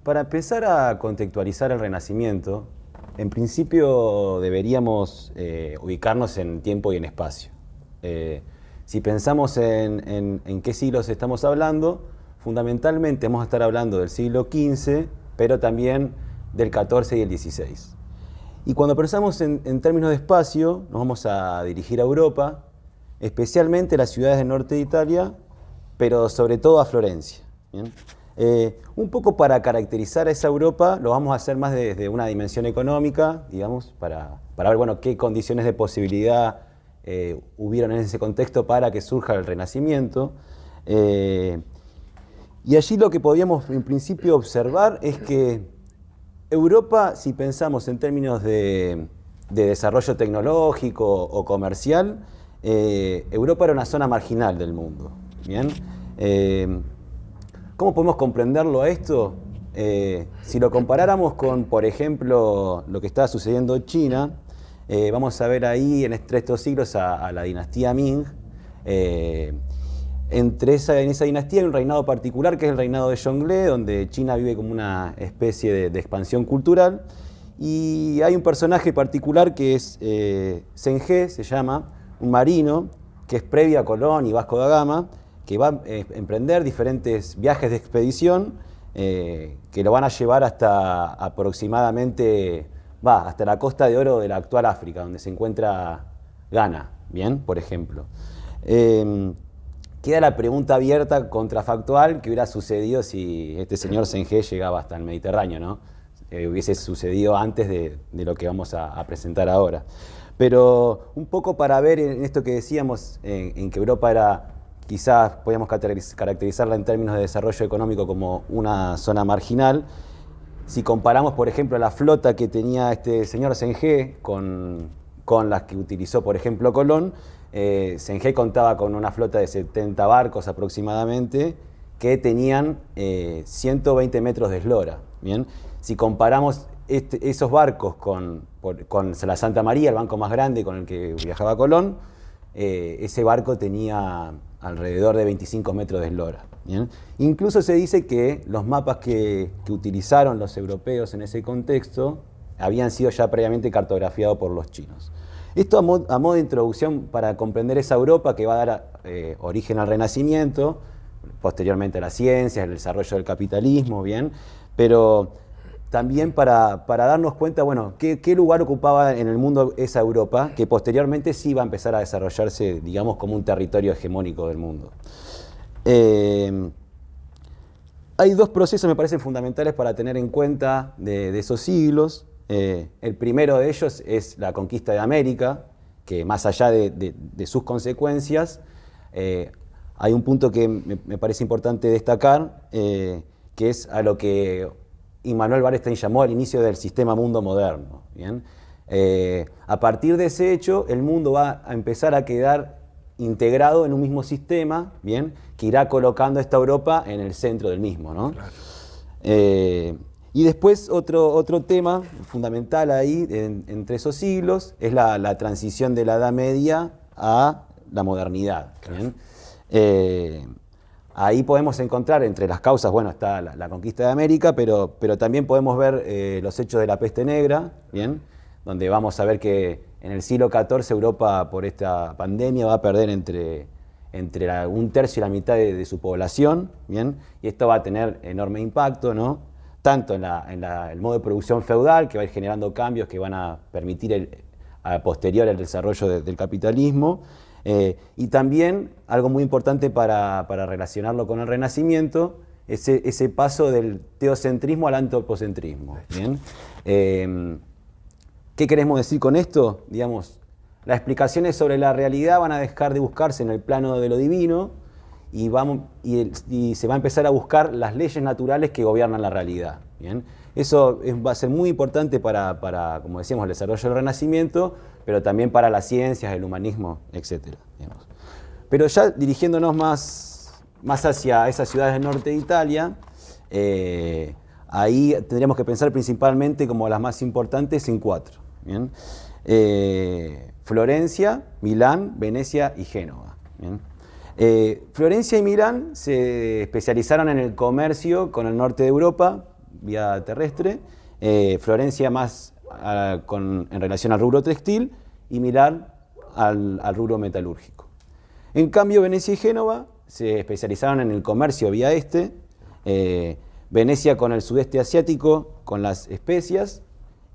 Para empezar a contextualizar el Renacimiento, en principio deberíamos ubicarnos en tiempo y en espacio. Si pensamos en qué siglos estamos hablando, fundamentalmente vamos a estar hablando del siglo XV, pero también del XIV y el XVI. Y cuando pensamos en términos de espacio, nos vamos a dirigir a Europa, especialmente las ciudades del norte de Italia, pero sobre todo a Florencia. ¿Bien? Un poco para caracterizar a esa Europa, lo vamos a hacer más desde una dimensión económica, digamos, para ver bueno, qué condiciones de posibilidad hubieron en ese contexto para que surja el Renacimiento. Y allí lo que podíamos en principio observar es que Europa, si pensamos en términos de desarrollo tecnológico o comercial, Europa era una zona marginal del mundo. ¿Bien? ¿Cómo podemos comprenderlo a esto? Si lo comparáramos con, por ejemplo, lo que estaba sucediendo en China, vamos a ver ahí en estos siglos a la dinastía Ming. En esa dinastía hay un reinado particular que es el reinado de Zhongle, donde China vive como una especie de expansión cultural. Y hay un personaje particular que es Zheng He, se llama, un marino, que es previo a Colón y Vasco da Gama, que va a emprender diferentes viajes de expedición que lo van a llevar hasta aproximadamente, hasta la Costa de Oro de la actual África, donde se encuentra Ghana, ¿bien? Por ejemplo. Queda la pregunta abierta, contrafactual, qué hubiera sucedido si este señor Zheng He llegaba hasta el Mediterráneo, ¿no? Hubiese sucedido antes de lo que vamos a presentar ahora. Pero un poco para ver en esto que decíamos, en que Europa era, quizás podíamos caracterizarla en términos de desarrollo económico como una zona marginal. Si comparamos, por ejemplo, la flota que tenía este señor Zheng He con las que utilizó, por ejemplo, Colón, Zheng He contaba con una flota de 70 barcos aproximadamente que tenían 120 metros de eslora. ¿Bien? Si comparamos esos barcos con la Santa María, el barco más grande con el que viajaba Colón, ese barco tenía alrededor de 25 metros de eslora. ¿Bien? Incluso se dice que los mapas que utilizaron los europeos en ese contexto habían sido ya previamente cartografiados por los chinos. Esto a modo de introducción para comprender esa Europa que va a dar origen al Renacimiento, posteriormente a las ciencias, el desarrollo del capitalismo, ¿bien? Pero también para darnos cuenta, bueno, qué lugar ocupaba en el mundo esa Europa, que posteriormente sí va a empezar a desarrollarse, digamos, como un territorio hegemónico del mundo. Hay dos procesos, me parecen fundamentales para tener en cuenta de esos siglos. El primero de ellos es la conquista de América, que más allá de sus consecuencias, hay un punto que me parece importante destacar, que es a lo que Immanuel Wallerstein llamó el inicio del sistema mundo moderno. ¿Bien? A partir de ese hecho, el mundo va a empezar a quedar integrado en un mismo sistema, ¿bien? Que irá colocando esta Europa en el centro del mismo, ¿no? Claro. Y después otro tema fundamental ahí entre esos siglos es la transición de la Edad Media a la modernidad. Claro. Ahí podemos encontrar entre las causas, bueno, está la conquista de América, pero también podemos ver los hechos de la peste negra, ¿bien? Donde vamos a ver que en el siglo XIV Europa por esta pandemia va a perder entre un tercio y la mitad de su población, ¿bien? Y esto va a tener enorme impacto, ¿no? Tanto en el modo de producción feudal, que va a ir generando cambios que van a permitir a posterior el desarrollo del capitalismo, y también, algo muy importante para relacionarlo con el Renacimiento, ese paso del teocentrismo al antropocentrismo. ¿Bien? ¿Qué queremos decir con esto? Digamos, las explicaciones sobre la realidad van a dejar de buscarse en el plano de lo divino y se va a empezar a buscar las leyes naturales que gobiernan la realidad. ¿Bien? Eso va a ser muy importante para, como decíamos, el desarrollo del Renacimiento, pero también para las ciencias, el humanismo, etc. Digamos. Pero ya dirigiéndonos más hacia esas ciudades del norte de Italia, ahí tendríamos que pensar principalmente como las más importantes en cuatro. ¿Bien? Florencia, Milán, Venecia y Génova. ¿Bien? Florencia y Milán se especializaron en el comercio con el norte de Europa, vía terrestre, Florencia más en relación al rubro textil y Milán al rubro metalúrgico. En cambio, Venecia y Génova se especializaron en el comercio vía Venecia con el sudeste asiático, con las especias,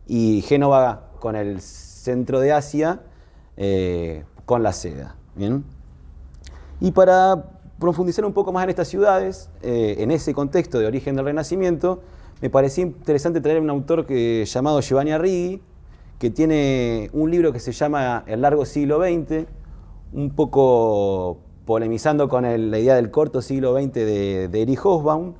y Génova con el centro de Asia, con la seda. ¿Bien? Y para profundizar un poco más en estas ciudades, en ese contexto de origen del Renacimiento, me parecía interesante traer un autor llamado Giovanni Arrighi, que tiene un libro que se llama El largo siglo XX, un poco polemizando con la idea del corto siglo XX de Erich Hobsbawm.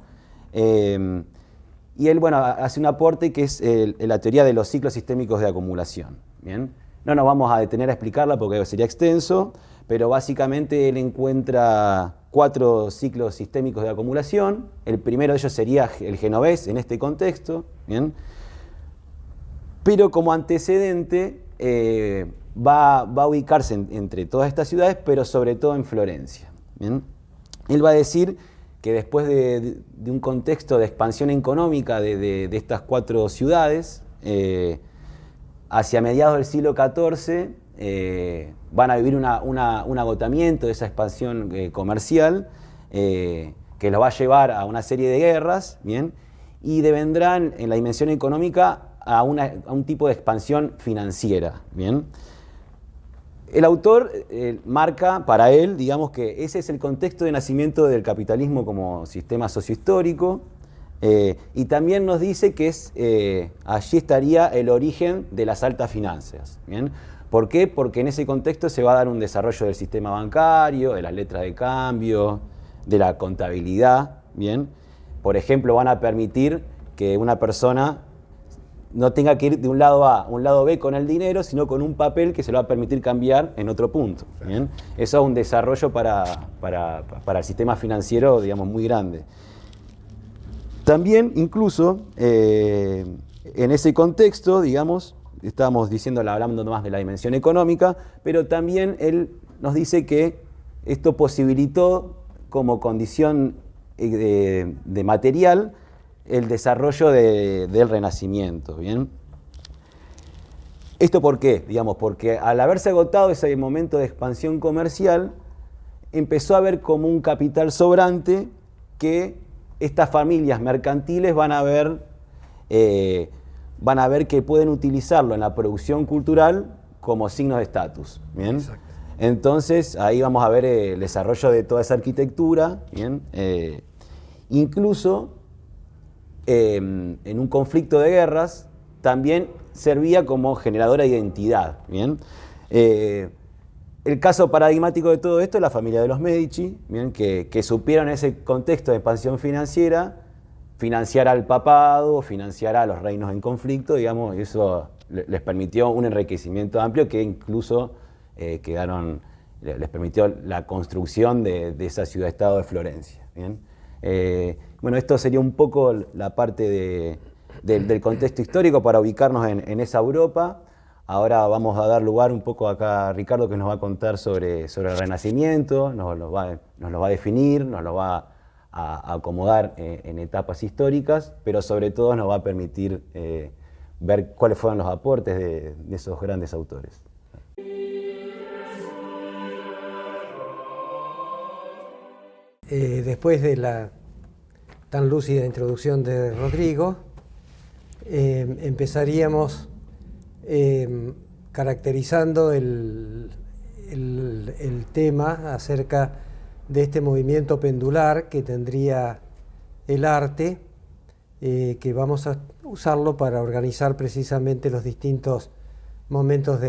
Y él, bueno, hace un aporte que es la teoría de los ciclos sistémicos de acumulación. ¿Bien? No nos vamos a detener a explicarla porque sería extenso, pero básicamente él encuentra 4 ciclos sistémicos de acumulación. El primero de ellos sería el genovés en este contexto. ¿Bien? Pero como antecedente va a ubicarse entre todas estas ciudades, pero sobre todo en Florencia. ¿Bien? Él va a decir que después de un contexto de expansión económica de estas 4 ciudades, hacia mediados del siglo XIV van a vivir un agotamiento de esa expansión comercial que los va a llevar a una serie de guerras, ¿bien? Y devendrán en la dimensión económica a un tipo de expansión financiera. ¿Bien? El autor marca para él, digamos, que ese es el contexto de nacimiento del capitalismo como sistema sociohistórico, y también nos dice que allí estaría el origen de las altas finanzas. ¿Bien? ¿Por qué? Porque en ese contexto se va a dar un desarrollo del sistema bancario, de las letras de cambio, de la contabilidad. ¿Bien? Por ejemplo, van a permitir que una persona no tenga que ir de un lado A a un lado B con el dinero, sino con un papel que se lo va a permitir cambiar en otro punto. ¿Bien? Eso es un desarrollo para el sistema financiero, digamos, muy grande. También, incluso, en ese contexto, digamos, estábamos hablando más de la dimensión económica, pero también él nos dice que esto posibilitó como condición de material el desarrollo del Renacimiento. ¿Bien? ¿Esto por qué? Digamos, porque al haberse agotado ese momento de expansión comercial, empezó a haber como un capital sobrante que estas familias mercantiles van a ver que pueden utilizarlo en la producción cultural como signo de estatus. ¿Bien? Exacto. Entonces, ahí vamos a ver el desarrollo de toda esa arquitectura. ¿Bien? Incluso en un conflicto de guerras, también servía como generadora de identidad. ¿Bien? El caso paradigmático de todo esto es la familia de los Medici, ¿bien? Que supieron en ese contexto de expansión financiera financiar al papado, financiar a los reinos en conflicto, digamos, y eso les permitió un enriquecimiento amplio que incluso les permitió la construcción de esa ciudad-estado de Florencia. ¿Bien? Bueno, esto sería un poco la parte del contexto histórico para ubicarnos en esa Europa. Ahora vamos a dar lugar un poco acá a Ricardo, que nos va a contar sobre el Renacimiento, nos lo va a definir, nos lo va a acomodar en etapas históricas, pero sobre todo nos va a permitir ver cuáles fueron los aportes de esos grandes autores. Después de la tan lúcida introducción de Rodrigo, empezaríamos caracterizando el tema acerca de este movimiento pendular que tendría el arte, que vamos a usarlo para organizar precisamente los distintos momentos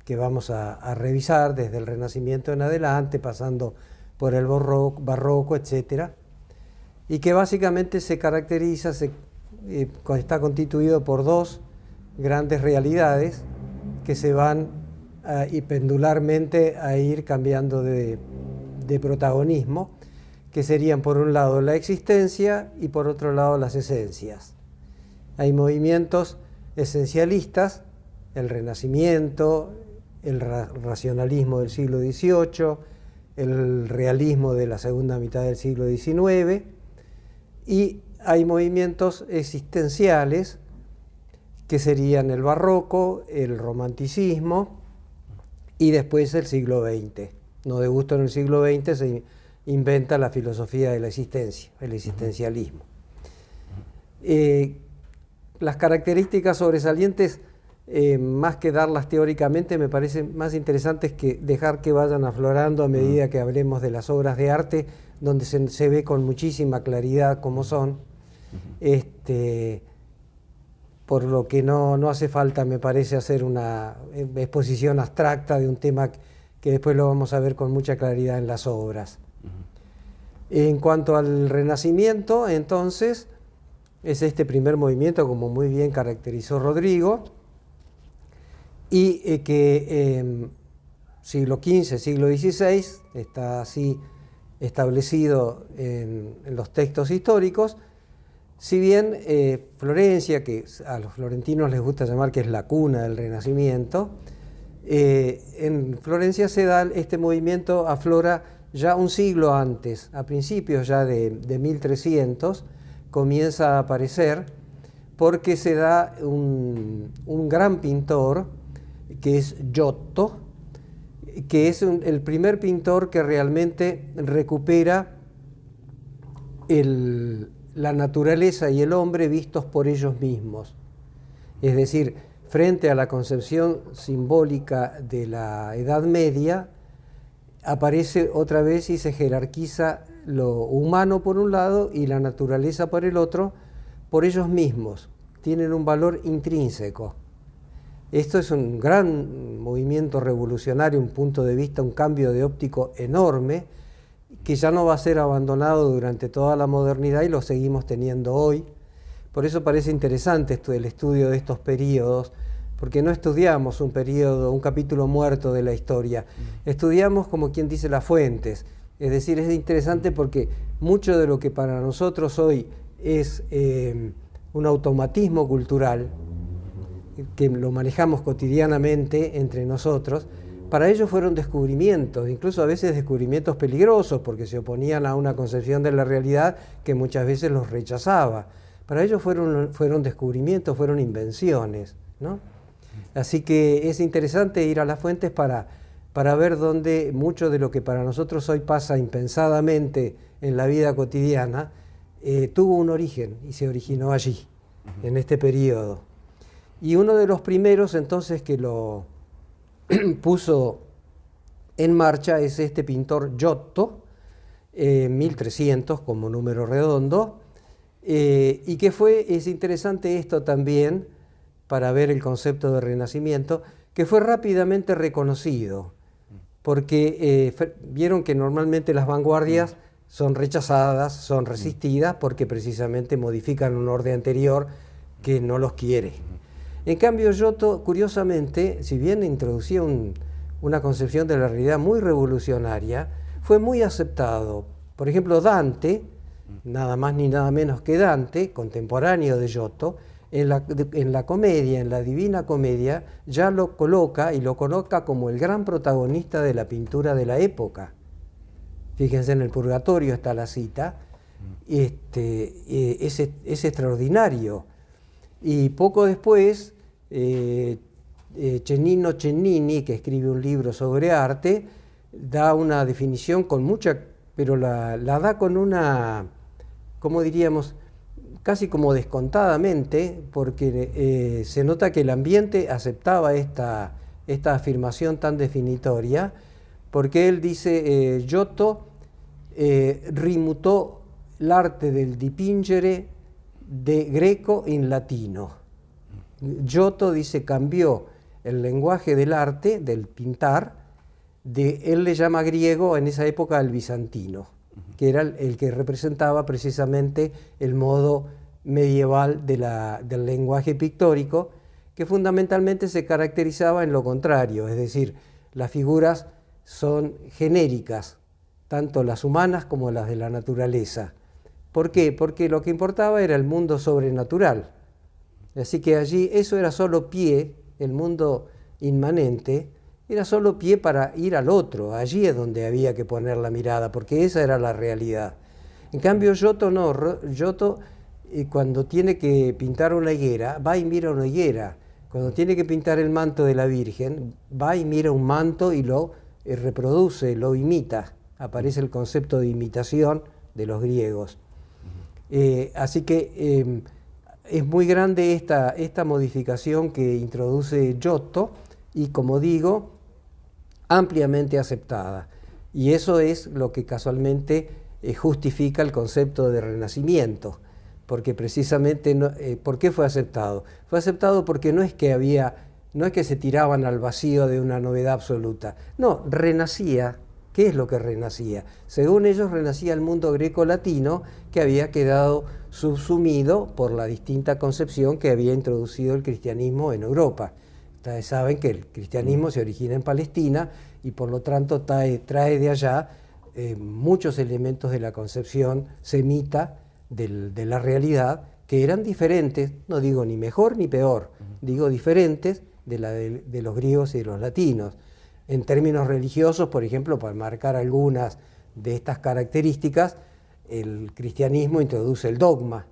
que vamos a revisar, desde el Renacimiento en adelante, pasando por el barroco, etc. Y que básicamente se caracteriza, está constituido por 2 grandes realidades que se van y pendularmente a ir cambiando de protagonismo, que serían por un lado la existencia y por otro lado las esencias. Hay movimientos esencialistas, el Renacimiento, el racionalismo del siglo XVIII, el realismo de la segunda mitad del siglo XIX, y hay movimientos existenciales que serían el barroco, el romanticismo y después el siglo XX. No de gusto en el siglo XX se inventa la filosofía de la existencia, el existencialismo. Las características sobresalientes, más que darlas teóricamente, me parece más interesantes que dejar que vayan aflorando a medida que hablemos de las obras de arte, donde se ve con muchísima claridad cómo son. Por lo que no hace falta, me parece, hacer una exposición abstracta de un tema que después lo vamos a ver con mucha claridad en las obras. En cuanto al Renacimiento, entonces, es este primer movimiento, como muy bien caracterizó Rodrigo, y que siglo XV, siglo XVI, está así establecido en los textos históricos. Si bien Florencia, que a los florentinos les gusta llamar que es la cuna del Renacimiento, en Florencia se da este movimiento, aflora ya un siglo antes, a principios ya de 1300, comienza a aparecer, porque se da un gran pintor, que es Giotto, que es el primer pintor que realmente recupera la naturaleza y el hombre vistos por ellos mismos. Es decir, frente a la concepción simbólica de la Edad Media, aparece otra vez y se jerarquiza lo humano por un lado y la naturaleza por el otro, por ellos mismos. Tienen un valor intrínseco. Esto es un gran movimiento revolucionario, un punto de vista, un cambio de óptico enorme, que ya no va a ser abandonado durante toda la modernidad y lo seguimos teniendo hoy. Por eso parece interesante el estudio de estos períodos, porque no estudiamos un periodo, un capítulo muerto de la historia, estudiamos, como quien dice, las fuentes. Es decir, es interesante porque mucho de lo que para nosotros hoy es un automatismo cultural, que lo manejamos cotidianamente entre nosotros, para ellos fueron descubrimientos, incluso a veces descubrimientos peligrosos, porque se oponían a una concepción de la realidad que muchas veces los rechazaba. Para ellos fueron descubrimientos, fueron invenciones, ¿no? Así que es interesante ir a las fuentes para ver dónde mucho de lo que para nosotros hoy pasa impensadamente en la vida cotidiana tuvo un origen y se originó allí, en este periodo. Y uno de los primeros entonces que lo puso en marcha es este pintor Giotto, 1300 como número redondo, y que es interesante esto también para ver el concepto de Renacimiento, que fue rápidamente reconocido, porque vieron que normalmente las vanguardias son rechazadas, son resistidas, porque precisamente modifican un orden anterior que no los quiere. En cambio, Giotto, curiosamente, si bien introducía una concepción de la realidad muy revolucionaria, fue muy aceptado. Por ejemplo, Dante, nada más ni nada menos que Dante, contemporáneo de Giotto, en la comedia, en la Divina Comedia, ya lo coloca como el gran protagonista de la pintura de la época. Fíjense, en el Purgatorio está la cita, es extraordinario. Y poco después, Cennino Cennini, que escribe un libro sobre arte, da una definición con mucha, pero la da con una, ¿cómo diríamos?, casi como descontadamente, porque se nota que el ambiente aceptaba esta afirmación tan definitoria, porque él dice, Giotto rimutò l'arte del dipingere de greco in latino. Giotto, dice, cambió el lenguaje del arte, del pintar, él le llama griego en esa época al bizantino, que era el que representaba precisamente el modo medieval del lenguaje pictórico, que fundamentalmente se caracterizaba en lo contrario, es decir, las figuras son genéricas, tanto las humanas como las de la naturaleza. ¿Por qué? Porque lo que importaba era el mundo sobrenatural. Así que allí eso era solo pie, el mundo inmanente, era solo pie para ir al otro, allí es donde había que poner la mirada, porque esa era la realidad. En cambio, Giotto no, Giotto cuando tiene que pintar una higuera, va y mira una higuera. Cuando tiene que pintar el manto de la Virgen, va y mira un manto y lo reproduce, lo imita. Aparece el concepto de imitación de los griegos. Así que es muy grande esta modificación que introduce Giotto y, como digo, ampliamente aceptada. Y eso es lo que casualmente justifica el concepto de Renacimiento, porque precisamente, ¿por qué fue aceptado? Fue aceptado porque no es que se tiraban al vacío de una novedad absoluta, no, renacía. ¿Qué es lo que renacía? Según ellos, renacía el mundo greco-latino, que había quedado subsumido por la distinta concepción que había introducido el cristianismo en Europa. Ustedes saben que el cristianismo se origina en Palestina y por lo tanto trae de allá muchos elementos de la concepción semita de la realidad, que eran diferentes, no digo ni mejor ni peor, digo diferentes de los griegos y de los latinos. En términos religiosos, por ejemplo, para marcar algunas de estas características, el cristianismo introduce el dogma.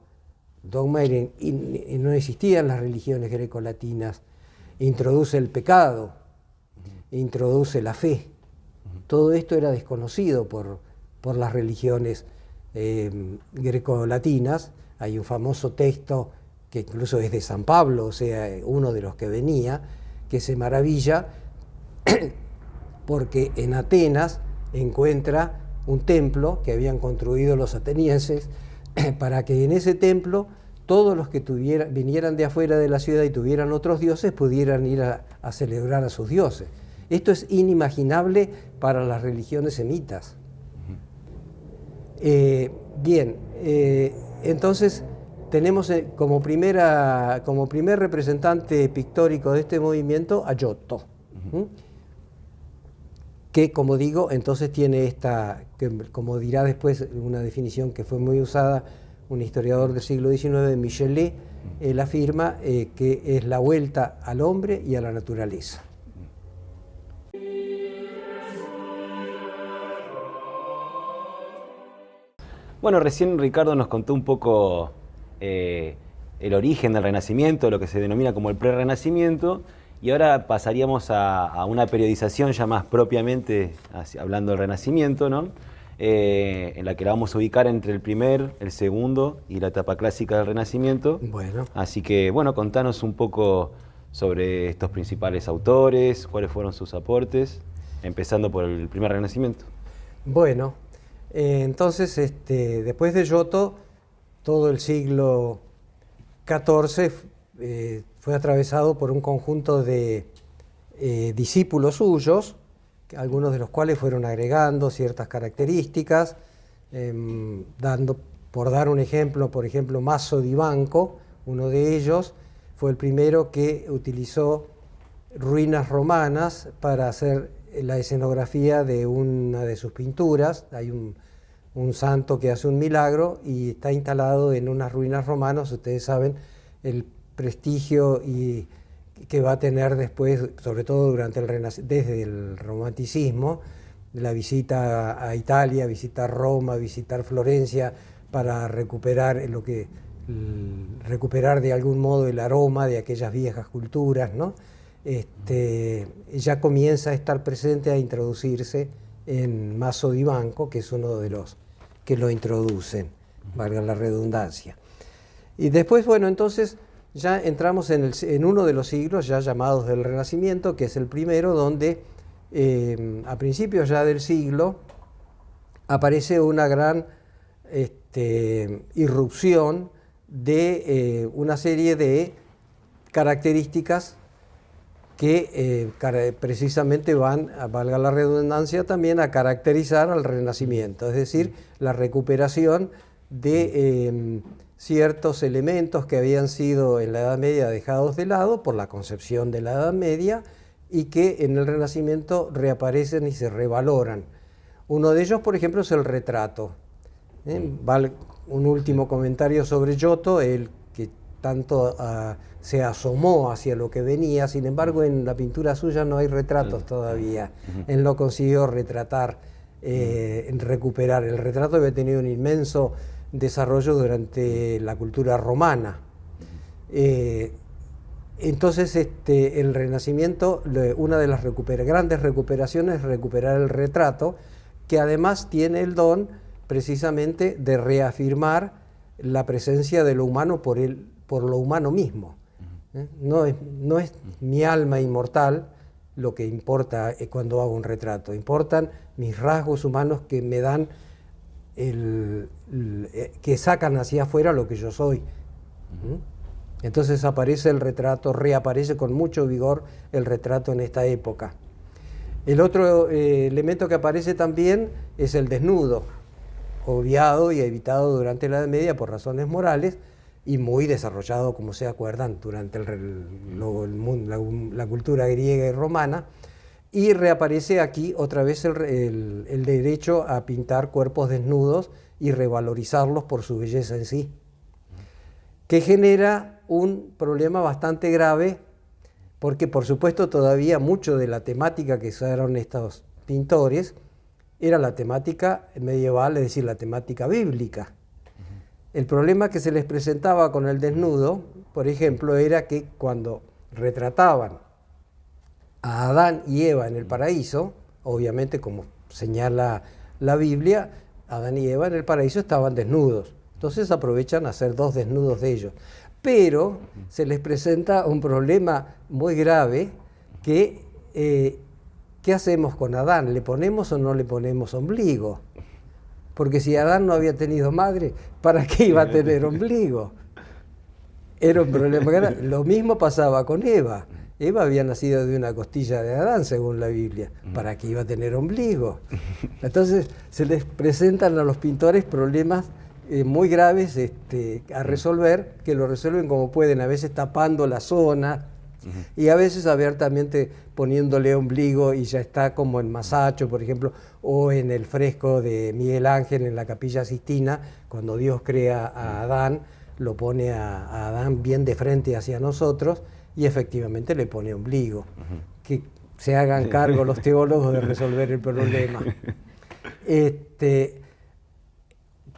Dogma no existía en las religiones grecolatinas. Introduce el pecado, introduce la fe. Todo esto era desconocido por las religiones grecolatinas. Hay un famoso texto que incluso es de San Pablo, o sea, uno de los que venía, que se maravilla porque en Atenas encuentra un templo que habían construido los atenienses para que en ese templo todos los que vinieran de afuera de la ciudad y tuvieran otros dioses pudieran ir a celebrar a sus dioses. Esto es inimaginable para las religiones semitas. Entonces tenemos como primer representante pictórico de este movimiento a Giotto, que, como digo, entonces tiene que, como dirá después una definición que fue muy usada, un historiador del siglo XIX, Michelet, él afirma que es la vuelta al hombre y a la naturaleza. Bueno, recién Ricardo nos contó un poco el origen del Renacimiento, lo que se denomina como el pre-Renacimiento, y ahora pasaríamos a una periodización ya más propiamente hablando del Renacimiento, ¿no? En la que la vamos a ubicar entre el primer, el segundo y la etapa clásica del Renacimiento. Bueno. Así que, bueno, contanos un poco sobre estos principales autores, cuáles fueron sus aportes, empezando por el primer Renacimiento. Bueno, entonces, después de Giotto, todo el siglo XIV fue atravesado por un conjunto de discípulos suyos, algunos de los cuales fueron agregando ciertas características, por dar un ejemplo, Maso di Banco, uno de ellos, fue el primero que utilizó ruinas romanas para hacer la escenografía de una de sus pinturas. Hay un santo que hace un milagro y está instalado en unas ruinas romanas. Ustedes saben el prestigio que va a tener después, sobre todo desde el romanticismo, la visita a Italia, visitar Roma, visitar Florencia, para recuperar de algún modo el aroma de aquellas viejas culturas, ¿no? Ya comienza a estar presente, a introducirse en Maso di Banco, que es uno de los que lo introducen, valga la redundancia. Y después, bueno, entonces ya entramos en uno de los siglos ya llamados del Renacimiento, que es el primero, donde a principios ya del siglo aparece una gran irrupción de una serie de características que precisamente van, valga la redundancia, también a caracterizar al Renacimiento, es decir, la recuperación de ciertos elementos que habían sido en la Edad Media dejados de lado por la concepción de la Edad Media y que en el Renacimiento reaparecen y se revaloran. Uno de ellos, por ejemplo, es el retrato. Un último comentario sobre Giotto, el que tanto se asomó hacia lo que venía, sin embargo en la pintura suya no hay retratos todavía. Él no consiguió retratar, recuperar. El retrato había tenido un inmenso desarrollo durante la cultura romana. Entonces el Renacimiento, una de las grandes recuperaciones es recuperar el retrato, que además tiene el don precisamente de reafirmar la presencia de lo humano por lo humano mismo. No es mi alma inmortal lo que importa cuando hago un retrato, importan mis rasgos humanos que me dan, que sacan hacia afuera lo que yo soy. Entonces aparece el retrato, reaparece con mucho vigor el retrato en esta época. El otro elemento que aparece también es el desnudo, obviado y evitado durante la Edad Media por razones morales y muy desarrollado, como se acuerdan, durante la cultura griega y romana, y reaparece aquí otra vez el derecho a pintar cuerpos desnudos y revalorizarlos por su belleza en sí, que genera un problema bastante grave, porque por supuesto todavía mucho de la temática que usaron estos pintores era la temática medieval, es decir, la temática bíblica. El problema que se les presentaba con el desnudo, por ejemplo, era que cuando retrataban a Adán y Eva en el paraíso, obviamente como señala la Biblia, Adán y Eva en el paraíso estaban desnudos. Entonces aprovechan a hacer dos desnudos de ellos. Pero se les presenta un problema muy grave que, ¿qué hacemos con Adán? ¿Le ponemos o no le ponemos ombligo? Porque si Adán no había tenido madre, ¿para qué iba a tener ombligo? Era un problema grave. Lo mismo pasaba con Eva. Eva había nacido de una costilla de Adán, según la Biblia. ¿Para qué iba a tener ombligo? Entonces se les presentan a los pintores problemas muy graves a resolver, que lo resuelven como pueden, a veces tapando la zona y a veces abiertamente poniéndole ombligo y ya está, como en Masaccio, por ejemplo, o en el fresco de Miguel Ángel en la Capilla Sixtina, cuando Dios crea a Adán, lo pone a Adán bien de frente hacia nosotros y efectivamente le pone ombligo. Que se hagan cargo los teólogos de resolver el problema.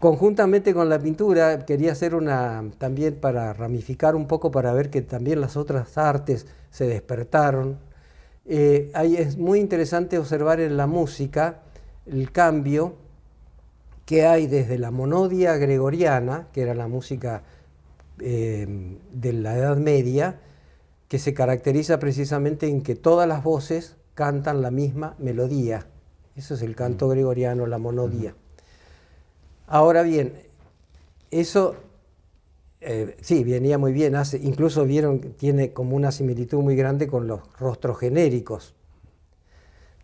Conjuntamente con la pintura, quería hacer también para ramificar un poco, para ver que también las otras artes se despertaron. Es muy interesante observar en la música el cambio que hay desde la monodia gregoriana, que era la música de la Edad Media, que se caracteriza precisamente en que todas las voces cantan la misma melodía. Eso es el canto gregoriano, la monodia. Ahora bien, eso sí, venía muy bien, incluso vieron que tiene como una similitud muy grande con los rostros genéricos.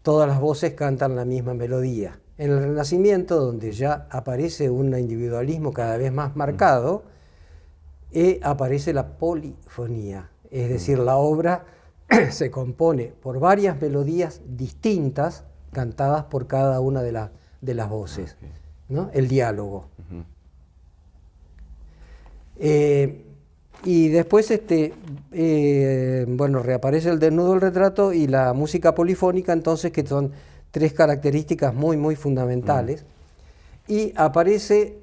Todas las voces cantan la misma melodía. En el Renacimiento, donde ya aparece un individualismo cada vez más marcado, aparece la polifonía, es decir, la obra se compone por varias melodías distintas cantadas por cada una de las voces. ¿No? El diálogo. Y después reaparece el desnudo del retrato y la música polifónica, entonces, que son tres características muy, muy fundamentales. Y aparece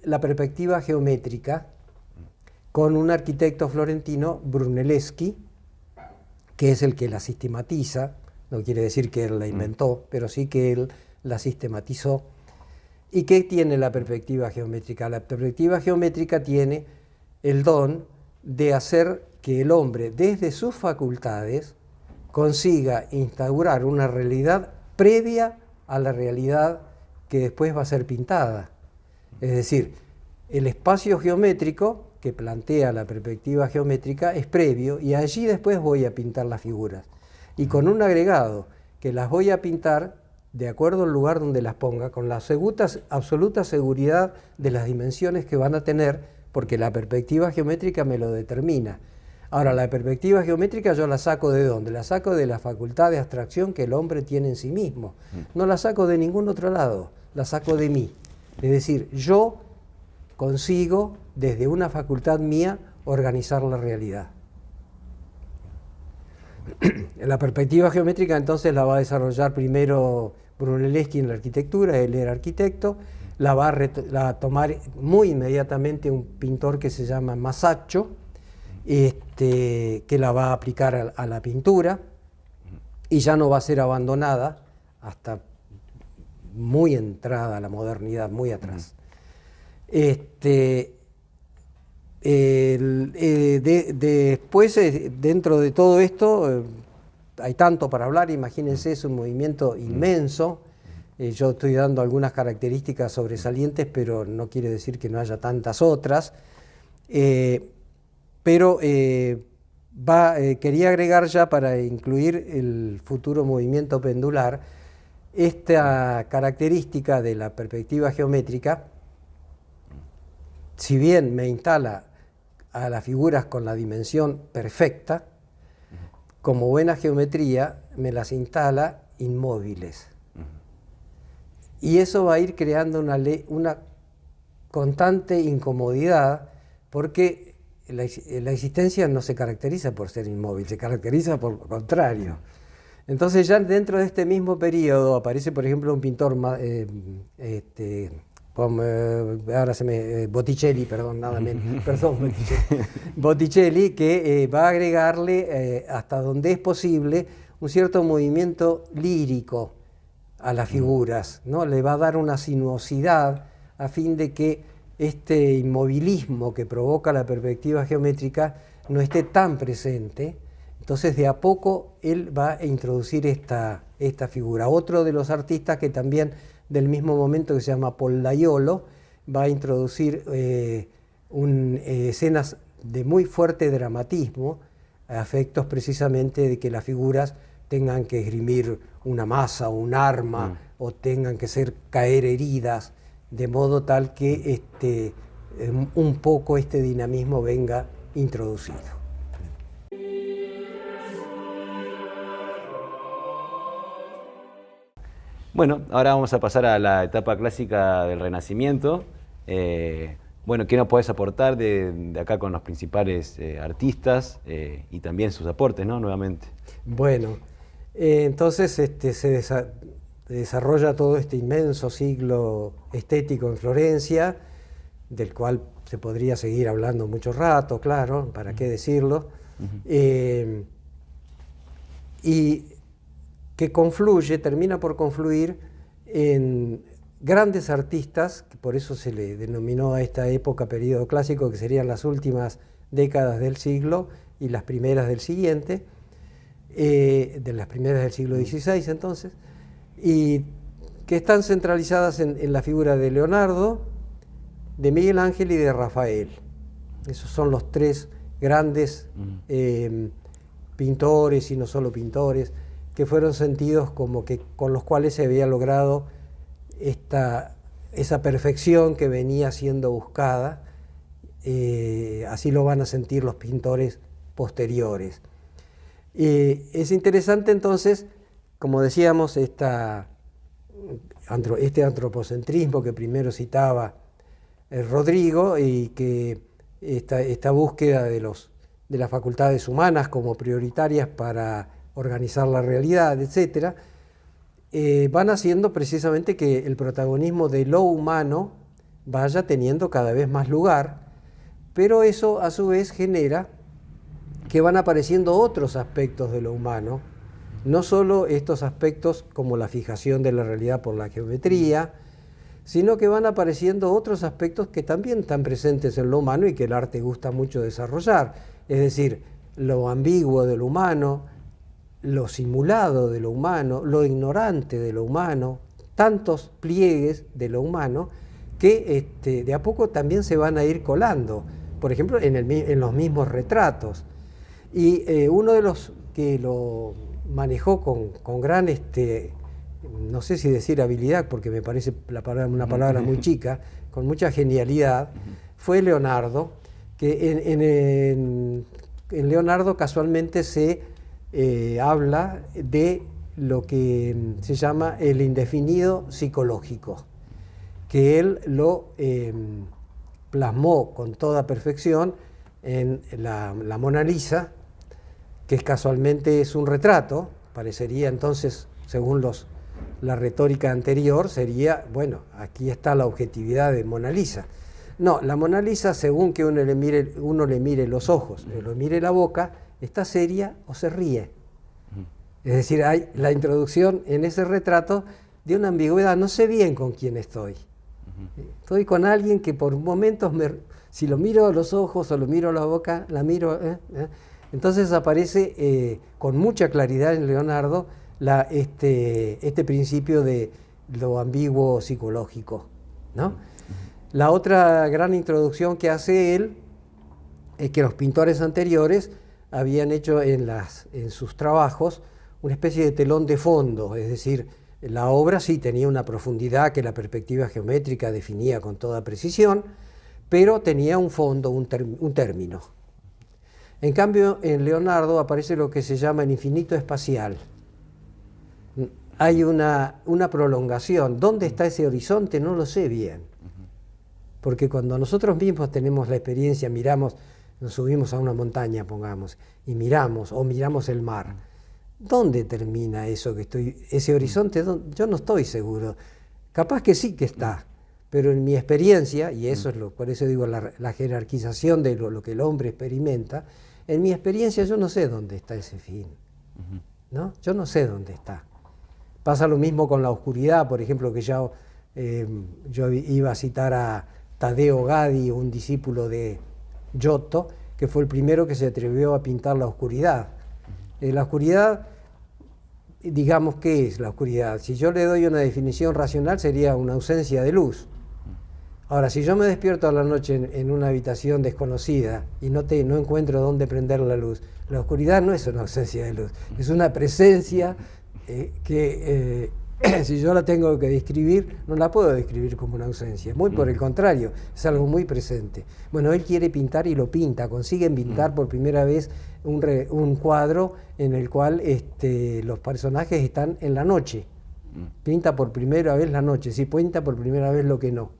la perspectiva geométrica con un arquitecto florentino, Brunelleschi, que es el que la sistematiza. No quiere decir que él la inventó, pero sí que él la sistematizó. ¿Y qué tiene la perspectiva geométrica? La perspectiva geométrica tiene el don de hacer que el hombre, desde sus facultades, consiga instaurar una realidad previa a la realidad que después va a ser pintada. Es decir, el espacio geométrico que plantea la perspectiva geométrica es previo y allí después voy a pintar las figuras. Y con un agregado, que las voy a pintar de acuerdo al lugar donde las ponga, con la absoluta seguridad de las dimensiones que van a tener, porque la perspectiva geométrica me lo determina. Ahora, la perspectiva geométrica yo la saco ¿de dónde? La saco de la facultad de abstracción que el hombre tiene en sí mismo. No la saco de ningún otro lado, la saco de mí. Es decir, yo consigo, desde una facultad mía, organizar la realidad. La perspectiva geométrica entonces la va a desarrollar primero Brunelleschi en la arquitectura, él era arquitecto, la va a tomar muy inmediatamente un pintor que se llama Masaccio, que la va a aplicar a la pintura y ya no va a ser abandonada hasta muy entrada a la modernidad, muy atrás. Después, dentro de todo esto, hay tanto para hablar, imagínense, es un movimiento inmenso. Yo estoy dando algunas características sobresalientes, pero no quiere decir que no haya tantas otras. Quería agregar ya, para incluir el futuro movimiento pendular, esta característica de la perspectiva geométrica. Si bien me instala a las figuras con la dimensión perfecta, como buena geometría me las instala inmóviles. Y eso va a ir creando una constante incomodidad, porque la existencia no se caracteriza por ser inmóvil, se caracteriza por lo contrario. Entonces ya dentro de este mismo periodo aparece, por ejemplo, un pintor, Botticelli, perdón, nada menos, perdón, Botticelli, que va a agregarle, hasta donde es posible, un cierto movimiento lírico a las figuras, ¿no? Le va a dar una sinuosidad a fin de que este inmovilismo que provoca la perspectiva geométrica no esté tan presente. Entonces, de a poco, él va a introducir esta figura. Otro de los artistas que también del mismo momento, que se llama Pollaiolo, va a introducir escenas de muy fuerte dramatismo, a efectos precisamente de que las figuras tengan que esgrimir una maza o un arma, o tengan que caer heridas, de modo tal que un poco este dinamismo venga introducido. Bueno, ahora vamos a pasar a la etapa clásica del Renacimiento. Bueno, ¿qué nos podés aportar de acá con los principales artistas y también sus aportes, ¿no? Nuevamente. Bueno, entonces se desarrolla todo este inmenso siglo estético en Florencia, del cual se podría seguir hablando mucho rato, claro, ¿para qué decirlo? Y que termina por confluir en grandes artistas, que por eso se le denominó a esta época periodo clásico, que serían las últimas décadas del siglo y las primeras del siguiente, de las primeras del siglo XVI entonces, y que están centralizadas en la figura de Leonardo, de Miguel Ángel y de Rafael. Esos son los tres grandes pintores, y no solo pintores, que fueron sentidos como que con los cuales se había logrado esa perfección que venía siendo buscada. Así lo van a sentir los pintores posteriores. Es interesante entonces, como decíamos, este antropocentrismo que primero citaba Rodrigo, y que esta búsqueda de las facultades humanas como prioritarias para organizar la realidad, etc., van haciendo precisamente que el protagonismo de lo humano vaya teniendo cada vez más lugar, pero eso a su vez genera que van apareciendo otros aspectos de lo humano, no solo estos aspectos como la fijación de la realidad por la geometría, sino que van apareciendo otros aspectos que también están presentes en lo humano y que el arte gusta mucho desarrollar, es decir, lo ambiguo de lo humano, lo simulado de lo humano, lo ignorante de lo humano, tantos pliegues de lo humano que de a poco también se van a ir colando, por ejemplo, en los mismos retratos. Y uno de los que lo manejó con gran, no sé si decir habilidad, porque me parece una palabra muy chica, con mucha genialidad, fue Leonardo, que en Leonardo casualmente se habla de lo que se llama el indefinido psicológico, que él lo plasmó con toda perfección en la Mona Lisa, que casualmente es un retrato, parecería entonces, según la retórica anterior sería, bueno, aquí está la objetividad de Mona Lisa. No, la Mona Lisa, según que uno le mire los ojos, lo mire la boca, está seria o se ríe. Es decir, hay la introducción en ese retrato de una ambigüedad, no sé bien con quién estoy. Estoy con alguien que por momentos, si lo miro a los ojos o lo miro a la boca, la miro... Entonces aparece con mucha claridad en Leonardo este principio de lo ambiguo psicológico, ¿no? La otra gran introducción que hace él es que los pintores anteriores habían hecho en sus trabajos una especie de telón de fondo, es decir, la obra sí tenía una profundidad que la perspectiva geométrica definía con toda precisión, pero tenía un fondo, un término. En cambio, en Leonardo aparece lo que se llama el infinito espacial. Hay una prolongación. ¿Dónde está ese horizonte? No lo sé bien. Porque cuando nosotros mismos tenemos la experiencia, miramos, nos subimos a una montaña, pongamos, y miramos, o miramos el mar, ¿dónde termina eso ese horizonte? Yo no estoy seguro. Capaz que sí que está, pero en mi experiencia, y eso es por eso digo la jerarquización de lo que el hombre experimenta, en mi experiencia yo no sé dónde está ese fin, ¿no? Yo no sé dónde está. Pasa lo mismo con la oscuridad, por ejemplo, que yo iba a citar a Taddeo Gaddi, un discípulo de Giotto, que fue el primero que se atrevió a pintar la oscuridad. La oscuridad, digamos, ¿qué es la oscuridad? Si yo le doy una definición racional, sería una ausencia de luz. Ahora, si yo me despierto a la noche en una habitación desconocida y no encuentro dónde prender la luz, la oscuridad no es una ausencia de luz, es una presencia que si yo la tengo que describir, no la puedo describir como una ausencia, muy por el contrario, es algo muy presente. Bueno, él quiere pintar y lo pinta, consigue pintar por primera vez un cuadro en el cual los personajes están en la noche. Pinta por primera vez la noche, sí, pinta por primera vez lo que no.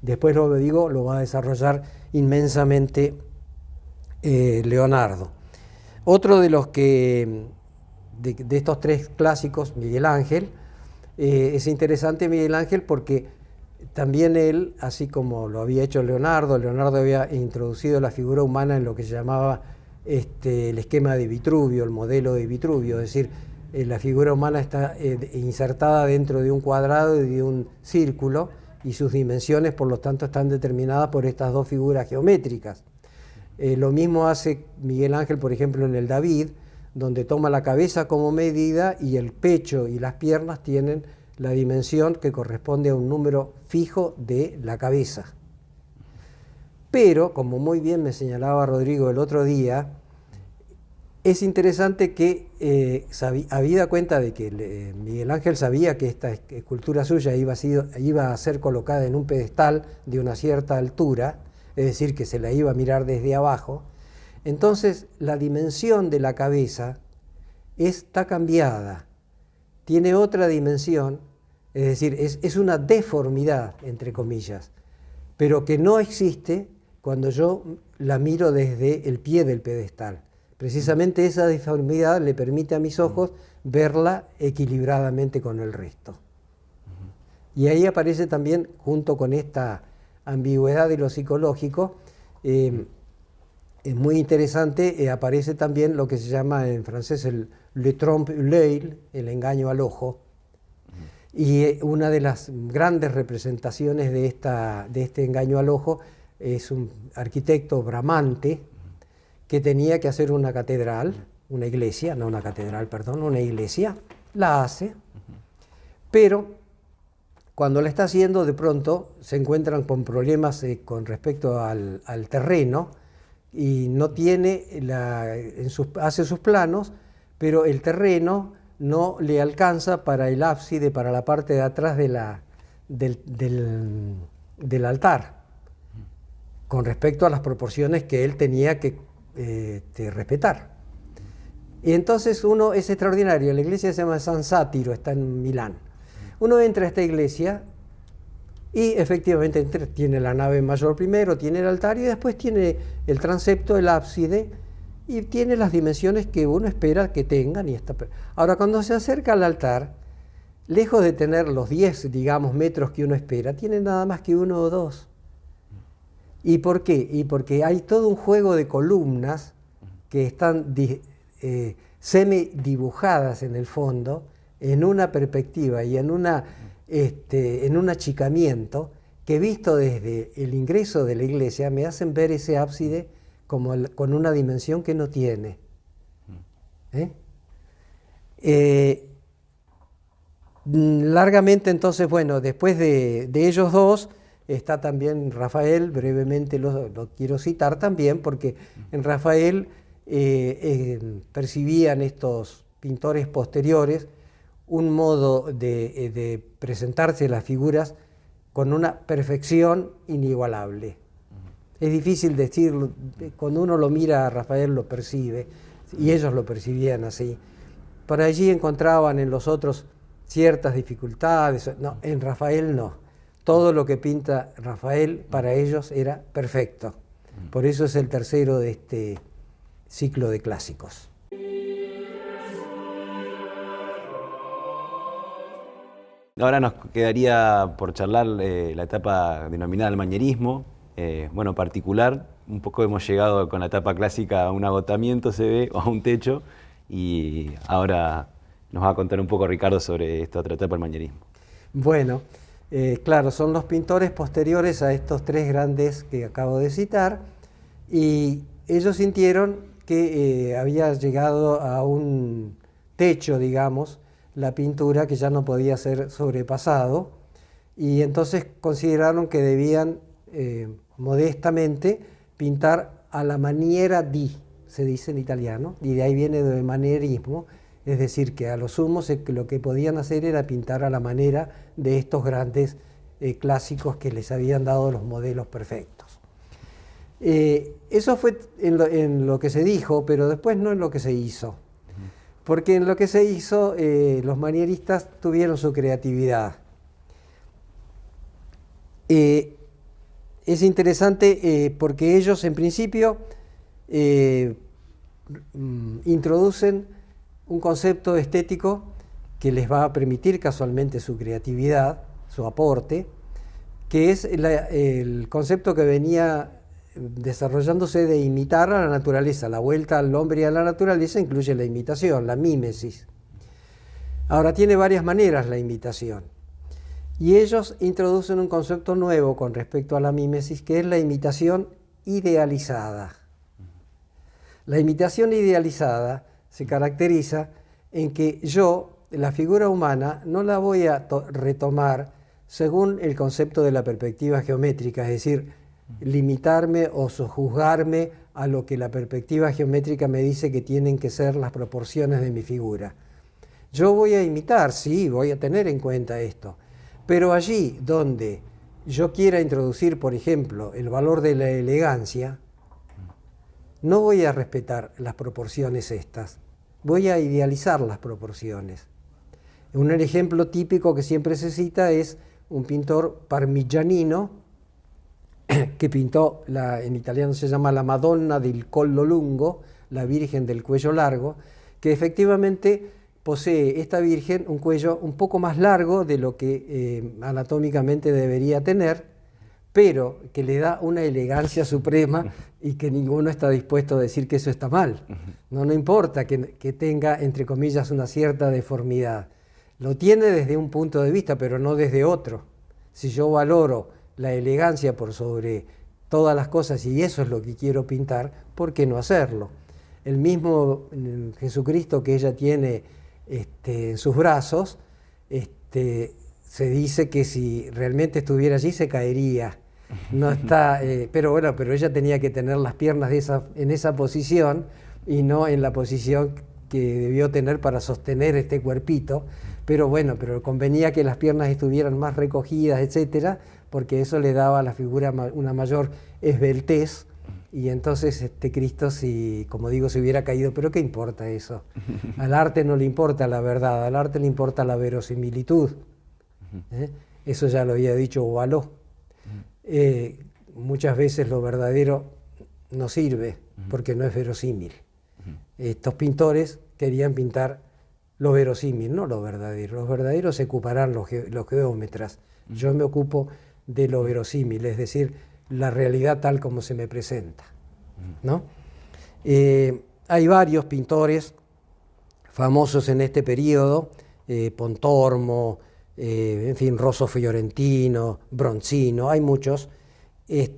Después lo va a desarrollar inmensamente Leonardo. Otro de los que, de estos tres clásicos, Miguel Ángel, es interesante Miguel Ángel porque también él, así como lo había hecho Leonardo había introducido la figura humana en lo que se llamaba el esquema de Vitruvio, el modelo de Vitruvio, es decir, la figura humana está insertada dentro de un cuadrado y de un círculo, y sus dimensiones, por lo tanto, están determinadas por estas dos figuras geométricas. Lo mismo hace Miguel Ángel, por ejemplo, en el David, donde toma la cabeza como medida y el pecho y las piernas tienen la dimensión que corresponde a un número fijo de la cabeza. Pero, como muy bien me señalaba Rodrigo el otro día, es interesante que, habida cuenta de que Miguel Ángel sabía que esta escultura suya iba a ser colocada en un pedestal de una cierta altura, es decir, que se la iba a mirar desde abajo, entonces la dimensión de la cabeza está cambiada, tiene otra dimensión, es decir, es una deformidad, entre comillas, pero que no existe cuando yo la miro desde el pie del pedestal. Precisamente esa deformidad le permite a mis ojos verla equilibradamente con el resto. Y ahí aparece también, junto con esta ambigüedad de lo psicológico, es muy interesante, aparece también lo que se llama en francés el le trompe-l'œil, el engaño al ojo. Y una de las grandes representaciones de este engaño al ojo es un arquitecto Bramante, que tenía que hacer una catedral, una iglesia, no una catedral, perdón, una iglesia, la hace, pero cuando la está haciendo de pronto se encuentran con problemas con respecto al terreno y no tiene, hace sus planos, pero el terreno no le alcanza para el ábside, para la parte de atrás del altar, con respecto a las proporciones que él tenía que respetar. Y entonces es extraordinario, la iglesia se llama San Sátiro, está en Milán. Uno entra a esta iglesia y efectivamente tiene la nave mayor primero, tiene el altar y después tiene el transepto, el ábside, y tiene las dimensiones que uno espera que tengan. Ahora, cuando se acerca al altar, lejos de tener los 10, digamos, metros que uno espera, tiene nada más que 1 o 2. ¿Y por qué? Y porque hay todo un juego de columnas que están semi-dibujadas en el fondo, en una perspectiva y en un achicamiento, que visto desde el ingreso de la iglesia me hacen ver ese ábside como con una dimensión que no tiene. Largamente, entonces, bueno, después de ellos dos, está también Rafael. Brevemente lo quiero citar también, porque en Rafael percibían estos pintores posteriores un modo de presentarse las figuras con una perfección inigualable. Es difícil decirlo, cuando uno lo mira a Rafael lo percibe, y ellos lo percibían así. Por allí encontraban en los otros ciertas dificultades. No, en Rafael no. Todo lo que pinta Rafael para ellos era perfecto. Por eso es el tercero de este ciclo de clásicos. Ahora nos quedaría por charlar la etapa denominada el manierismo. Bueno, particular, un poco hemos llegado con la etapa clásica a un agotamiento, se ve, o a un techo, y ahora nos va a contar un poco Ricardo sobre esta otra etapa del manierismo. Bueno, claro, son los pintores posteriores a estos tres grandes que acabo de citar, y ellos sintieron que había llegado a un techo, digamos, la pintura, que ya no podía ser sobrepasado, y entonces consideraron que debían modestamente pintar a la maniera di, se dice en italiano, y de ahí viene de manierismo, es decir, que a lo sumo lo que podían hacer era pintar a la manera de estos grandes clásicos que les habían dado los modelos perfectos. Eso fue en lo que se dijo, pero después no en lo que se hizo. Porque en lo que se hizo, los manieristas tuvieron su creatividad. Es interesante porque ellos en principio introducen un concepto estético que les va a permitir casualmente su creatividad, su aporte, que es el concepto que venía desarrollándose de imitar a la naturaleza. La vuelta al hombre y a la naturaleza incluye la imitación, la mímesis. Ahora, tiene varias maneras la imitación. Y ellos introducen un concepto nuevo con respecto a la mímesis, que es la imitación idealizada. La imitación idealizada se caracteriza en que yo, la figura humana, no la voy a retomar según el concepto de la perspectiva geométrica, es decir, limitarme o sojuzgarme a lo que la perspectiva geométrica me dice que tienen que ser las proporciones de mi figura. Yo voy a imitar, sí, voy a tener en cuenta esto, pero allí donde yo quiera introducir, por ejemplo, el valor de la elegancia, no voy a respetar las proporciones estas, voy a idealizar las proporciones. Un ejemplo típico que siempre se cita es un pintor parmigianino que pintó, en italiano se llama la Madonna del Collo Lungo, la Virgen del Cuello Largo, que efectivamente posee esta Virgen un cuello un poco más largo de lo que anatómicamente debería tener, pero que le da una elegancia suprema y que ninguno está dispuesto a decir que eso está mal. No importa que tenga, entre comillas, una cierta deformidad. Lo tiene desde un punto de vista, pero no desde otro. Si yo valoro la elegancia por sobre todas las cosas y eso es lo que quiero pintar, ¿por qué no hacerlo? El mismo Jesucristo que ella tiene en sus brazos, se dice que si realmente estuviera allí se caería. No está, pero bueno, pero ella tenía que tener las piernas en esa posición y no en la posición que debió tener para sostener este cuerpito. Pero bueno, pero convenía que las piernas estuvieran más recogidas, etcétera, porque eso le daba a la figura una mayor esbeltez, y entonces Cristo, como digo, se hubiera caído. Pero ¿qué importa eso? Al arte no le importa la verdad, al arte le importa la verosimilitud. Eso ya lo había dicho Boileau. Muchas veces lo verdadero no sirve porque no es verosímil. Estos pintores querían pintar lo verosímil, no lo verdadero. Los verdaderos se ocuparán los geómetras. Yo me ocupo de lo verosímil, es decir, la realidad tal como se me presenta, ¿no? Hay varios pintores famosos en este periodo, Pontormo, en fin, Rosso Fiorentino, Bronzino, hay muchos, y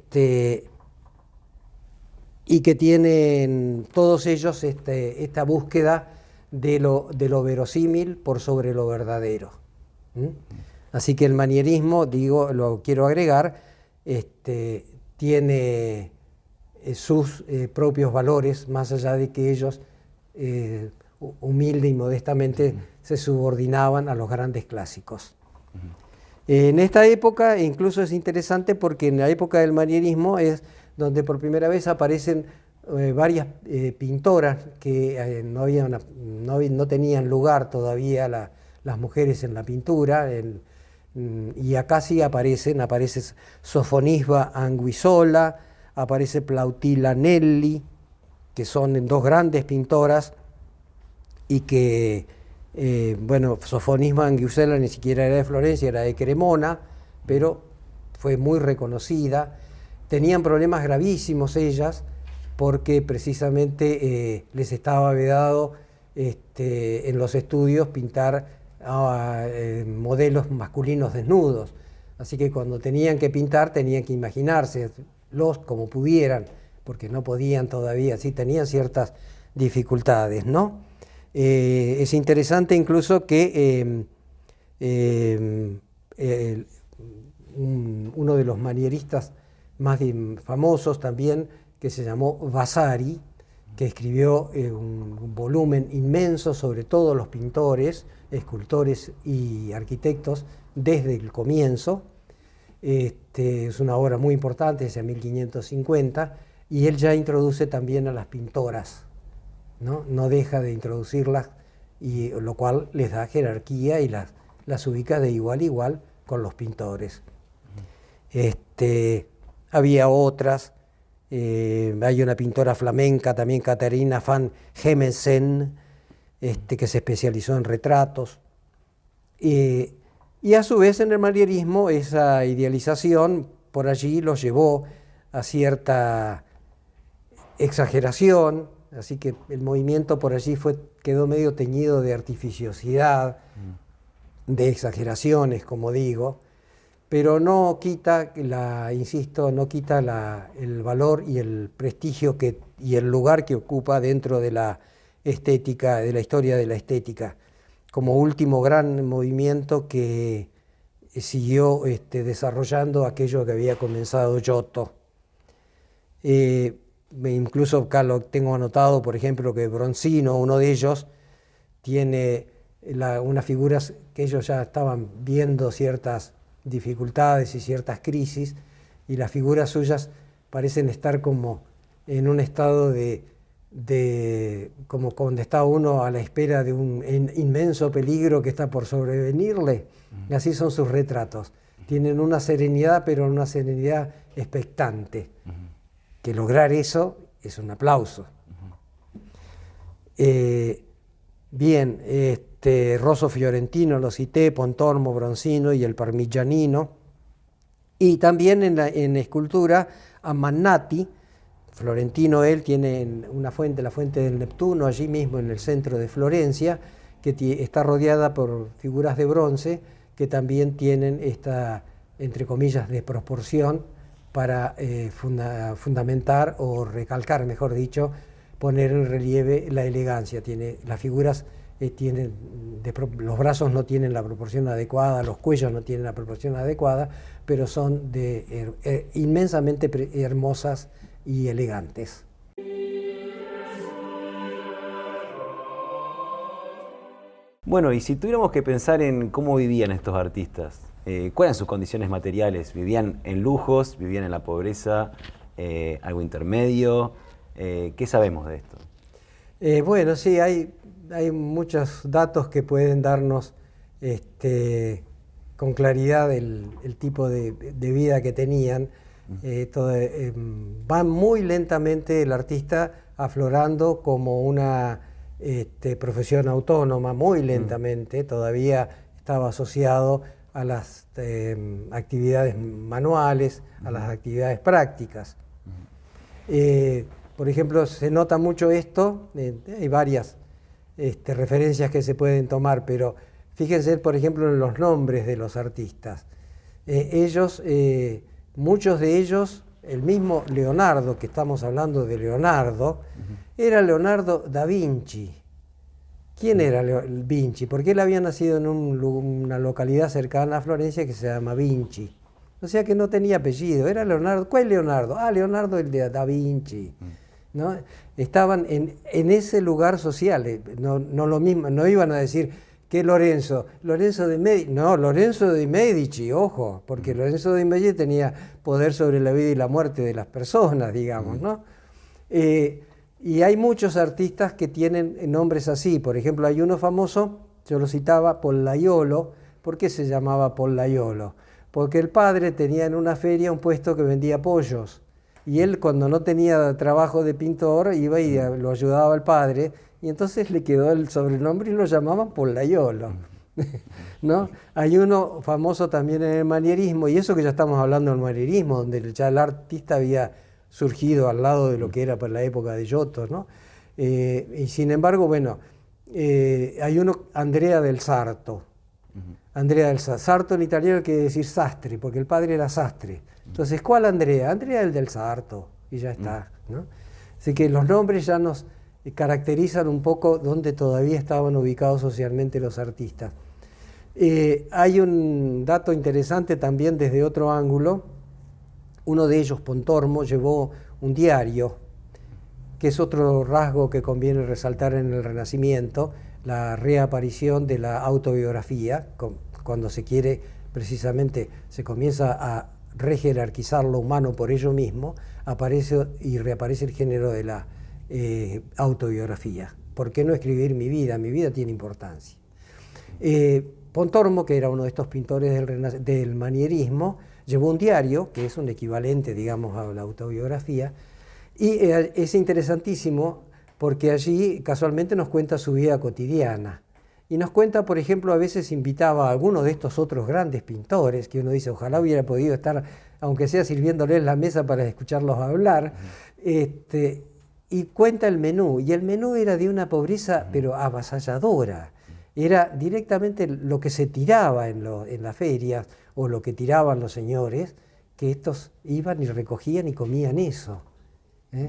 que tienen todos ellos esta búsqueda de lo verosímil por sobre lo verdadero. Así que el manierismo, digo, lo quiero agregar, tiene sus propios valores, más allá de que ellos humilde y modestamente se subordinaban a los grandes clásicos. En esta época incluso es interesante porque en la época del manierismo es donde por primera vez aparecen varias pintoras que no tenían lugar todavía las mujeres en la pintura, y acá sí aparece Sofonisba Anguissola, aparece Plautilla Nelli, que son dos grandes pintoras y que, bueno, Sofonisba Anguissola ni siquiera era de Florencia, era de Cremona, pero fue muy reconocida. Tenían problemas gravísimos ellas, porque precisamente les estaba vedado en los estudios pintar modelos masculinos desnudos. Así que cuando tenían que pintar tenían que imaginárselos como pudieran, porque no podían todavía, sí tenían ciertas dificultades, ¿no? Es interesante incluso que uno de los manieristas más famosos también, que se llamó Vasari, que escribió un volumen inmenso sobre todos los pintores, escultores y arquitectos desde el comienzo. Es una obra muy importante, es de 1550, y él ya introduce también a las pintoras, no deja de introducirlas, y lo cual les da jerarquía y las ubica de igual a igual con los pintores. Había otras. Hay una pintora flamenca también, Caterina van Hemessen, que se especializó en retratos. Y a su vez en el manierismo esa idealización por allí los llevó a cierta exageración, así que el movimiento por allí quedó medio teñido de artificiosidad, de exageraciones, como digo, pero no quita, no quita el valor y el prestigio y el lugar que ocupa dentro de la estética, de la historia de la estética, como último gran movimiento que siguió desarrollando aquello que había comenzado Giotto. Incluso acá lo tengo anotado, por ejemplo, que Bronzino, uno de ellos, tiene unas figuras que ellos ya estaban viendo ciertas dificultades y ciertas crisis, y las figuras suyas parecen estar como en un estado como cuando está uno a la espera de un inmenso peligro que está por sobrevenirle. Así son sus retratos. Tienen una serenidad, pero una serenidad expectante. Que lograr eso es un aplauso. Bien, Rosso Fiorentino lo cité, Pontormo, Bronzino y el Parmigianino. Y también en escultura a Mannati. Florentino, él tiene una fuente, la fuente del Neptuno, allí mismo en el centro de Florencia, que está rodeada por figuras de bronce que también tienen esta, entre comillas, desproporción para fundamentar o recalcar, mejor dicho, poner en relieve la elegancia. Las figuras los brazos no tienen la proporción adecuada, los cuellos no tienen la proporción adecuada, pero son inmensamente hermosas y elegantes. Bueno, y si tuviéramos que pensar en cómo vivían estos artistas, ¿cuáles eran sus condiciones materiales? ¿Vivían en lujos? ¿Vivían en la pobreza? ¿Algo intermedio? ¿Qué sabemos de esto? Bueno, sí, hay muchos datos que pueden darnos con claridad el tipo de vida que tenían. Va muy lentamente el artista aflorando como una profesión autónoma, muy lentamente, todavía estaba asociado a las actividades manuales, a las actividades prácticas. Por ejemplo, se nota mucho esto, hay varias referencias que se pueden tomar, pero fíjense, por ejemplo, en los nombres de los artistas. Muchos de ellos, el mismo Leonardo, que estamos hablando de Leonardo, era Leonardo da Vinci. ¿Quién era Vinci? Porque él había nacido en una localidad cercana a Florencia que se llama Vinci. O sea que no tenía apellido, era Leonardo. ¿Cuál Leonardo? Ah, Leonardo el de da Vinci. ¿No? Estaban en ese lugar social, no lo mismo, no iban a decir que Lorenzo de Medici, no, Lorenzo de Medici, ojo, porque Lorenzo de Medici tenía poder sobre la vida y la muerte de las personas, digamos, ¿no? Y hay muchos artistas que tienen nombres así. Por ejemplo, hay uno famoso, yo lo citaba, Pollaiolo. ¿Por qué se llamaba Pollaiolo? Porque el padre tenía en una feria un puesto que vendía pollos. Y él, cuando no tenía trabajo de pintor, iba y lo ayudaba al padre. Y entonces le quedó el sobrenombre y lo llamaban Pollaiolo. ¿No? Hay uno famoso también en el manierismo, y eso que ya estamos hablando del manierismo, donde ya el artista había surgido al lado de lo que era por la época de Giotto, ¿no? Y sin embargo, bueno, hay uno, Andrea del Sarto. Andrea del Sarto. Sarto en italiano quiere decir sastre, porque el padre era sastre. Entonces, ¿cuál Andrea? Andrea el del Sarto, y ya está, ¿no? Así que los nombres ya nos caracterizan un poco donde todavía estaban ubicados socialmente los artistas. Hay un dato interesante también desde otro ángulo. Uno de ellos, Pontormo, llevó un diario, que es otro rasgo que conviene resaltar en el Renacimiento, la reaparición de la autobiografía, cuando se quiere, precisamente, se comienza a rejerarquizar lo humano por ello mismo, aparece y reaparece el género de la autobiografía. ¿Por qué no escribir mi vida? Mi vida tiene importancia. Pontormo, que era uno de estos pintores del manierismo, llevó un diario, que es un equivalente, digamos, a la autobiografía, y es interesantísimo porque allí casualmente nos cuenta su vida cotidiana. Y nos cuenta, por ejemplo, a veces invitaba a alguno de estos otros grandes pintores, que uno dice, ojalá hubiera podido estar, aunque sea sirviéndoles la mesa para escucharlos hablar, y cuenta el menú, y el menú era de una pobreza, pero avasalladora. Era directamente lo que se tiraba en las ferias, o lo que tiraban los señores, que estos iban y recogían y comían eso.